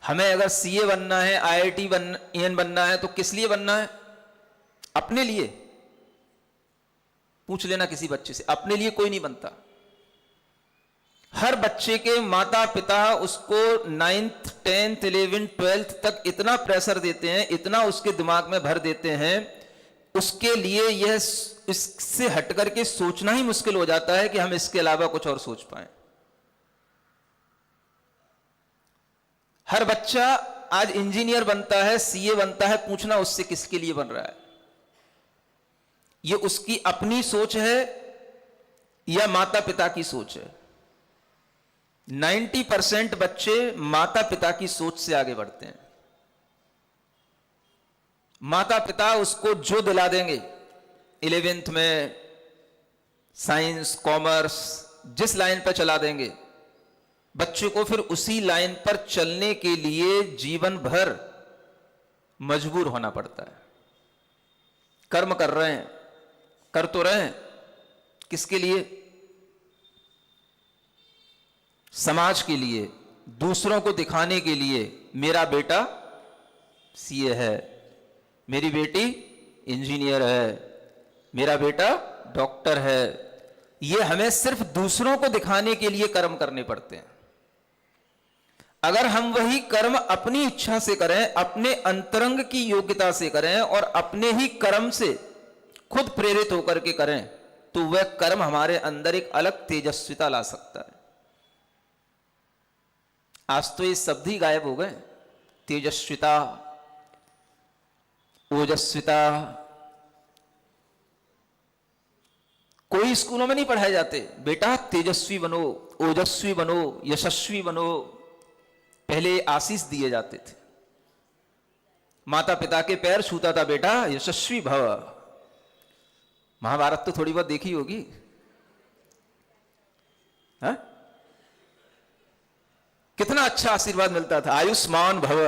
हमें अगर सीए बनना है, आईआईटी बनना है, तो किस लिए बनना है? अपने लिए। पूछ लेना किसी बच्चे से, अपने लिए कोई नहीं बनता। हर बच्चे के माता पिता उसको 9th 10th 11th 12th तक इतना प्रेशर देते हैं, इतना उसके दिमाग में भर देते हैं, उसके लिए यह इससे हट करके सोचना ही मुश्किल हो जाता है कि हम इसके अलावा कुछ और सोच पाएं। हर बच्चा आज इंजीनियर बनता है, सीए बनता है, पूछना उससे किसके लिए बन रहा है? यह उसकी अपनी सोच है या माता पिता की सोच है? 90% बच्चे माता पिता की सोच से आगे बढ़ते हैं। माता पिता उसको जो दिला देंगे 11th में, साइंस कॉमर्स जिस लाइन पर चला देंगे, बच्चे को फिर उसी लाइन पर चलने के लिए जीवन भर मजबूर होना पड़ता है। कर्म कर रहे हैं, कर तो रहे हैं, किसके लिए? समाज के लिए, दूसरों को दिखाने के लिए। मेरा बेटा सीए है, मेरी बेटी इंजीनियर है, मेरा बेटा डॉक्टर है। ये हमें सिर्फ दूसरों को दिखाने के लिए कर्म करने पड़ते हैं। अगर हम वही कर्म अपनी इच्छा से करें, अपने अंतरंग की योग्यता से करें और अपने ही कर्म से खुद प्रेरित होकर के करें, तो वह कर्म हमारे अंदर एक अलग तेजस्विता ला सकता है। आज तो ये शब्द ही गायब हो गए, तेजस्विता, ओजस्विता। कोई स्कूलों में नहीं पढ़ाए जाते, बेटा तेजस्वी बनो, ओजस्वी बनो, यशस्वी बनो। पहले आशीष दिए जाते थे, माता पिता के पैर छूता था, बेटा यशस्वी भव। महाभारत तो थोड़ी बहुत देखी होगी, हाँ? कितना अच्छा आशीर्वाद मिलता था, आयुष्मान भव।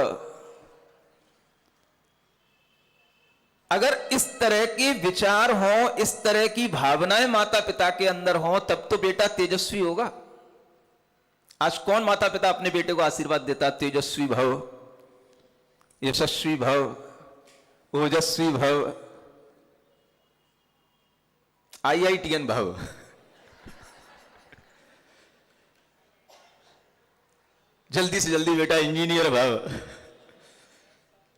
अगर इस तरह के विचार हों, इस तरह की भावनाएं माता पिता के अंदर हों, तब तो बेटा तेजस्वी होगा। आज कौन माता पिता अपने बेटे को आशीर्वाद देता? तेजस्वी भव, यशस्वी भव, ओजस्वी भव, IITN भव। जल्दी से जल्दी बेटा इंजीनियर भव,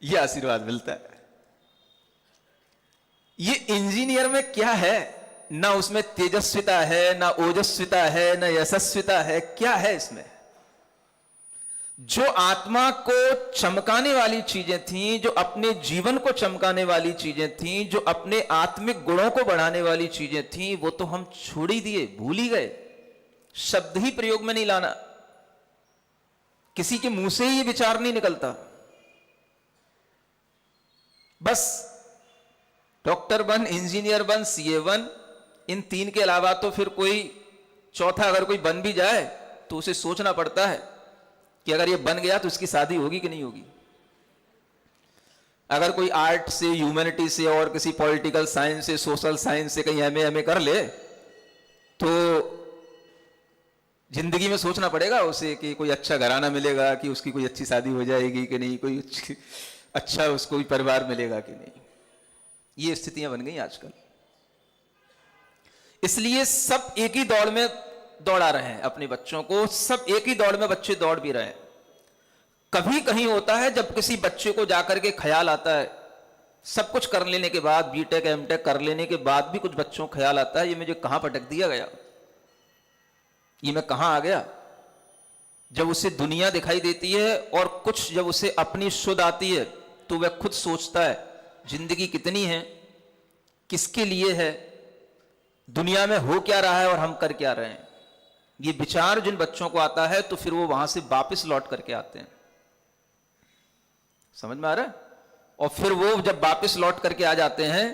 यह आशीर्वाद मिलता है। ये इंजीनियर में क्या है? ना उसमें तेजस्विता है, ना ओजस्विता है, ना यशस्विता है। क्या है इसमें? जो आत्मा को चमकाने वाली चीजें थीं, जो अपने जीवन को चमकाने वाली चीजें थीं, जो अपने आत्मिक गुणों को बढ़ाने वाली चीजें थीं, वो तो हम छोड़ ही दिए, भूल ही गए। शब्द ही प्रयोग में नहीं लाना, किसी के मुंह से ही ये विचार नहीं निकलता। बस डॉक्टर बन, इंजीनियर बन, सीए बन, इन तीन के अलावा तो फिर कोई चौथा अगर कोई बन भी जाए तो उसे सोचना पड़ता है कि अगर ये बन गया तो इसकी शादी होगी कि नहीं होगी। अगर कोई आर्ट से, ह्यूमैनिटी से और किसी पॉलिटिकल साइंस से, सोशल साइंस से कहीं एमए कर ले, तो जिंदगी में सोचना पड़ेगा उसे कि कोई अच्छा घराना मिलेगा, कि उसकी कोई अच्छी शादी हो जाएगी कि नहीं, कोई अच्छा उसको परिवार मिलेगा कि नहीं। ये स्थितियां बन गई आजकल। इसलिए सब एक ही दौड़ में दौड़ा रहे हैं अपने बच्चों को, सब एक ही दौड़ में बच्चे दौड़ भी रहे हैं। कभी कहीं होता है जब किसी बच्चे को जाकर के ख्याल आता है, सब कुछ कर लेने के बाद, बीटेक एमटेक कर लेने के बाद भी कुछ बच्चों को ख्याल आता है, ये मुझे कहां पटक दिया गया, ये मैं कहां आ गया। जब उसे दुनिया दिखाई देती है और कुछ जब उसे अपनी शुद्ध आती है, तो वह खुद सोचता है जिंदगी कितनी है, किसके लिए है, दुनिया में हो क्या रहा है और हम कर क्या रहे हैं। ये विचार जिन बच्चों को आता है तो फिर वो वहां से वापस लौट करके आते हैं। समझ में आ रहा है? और फिर वो जब वापस लौट करके आ जाते हैं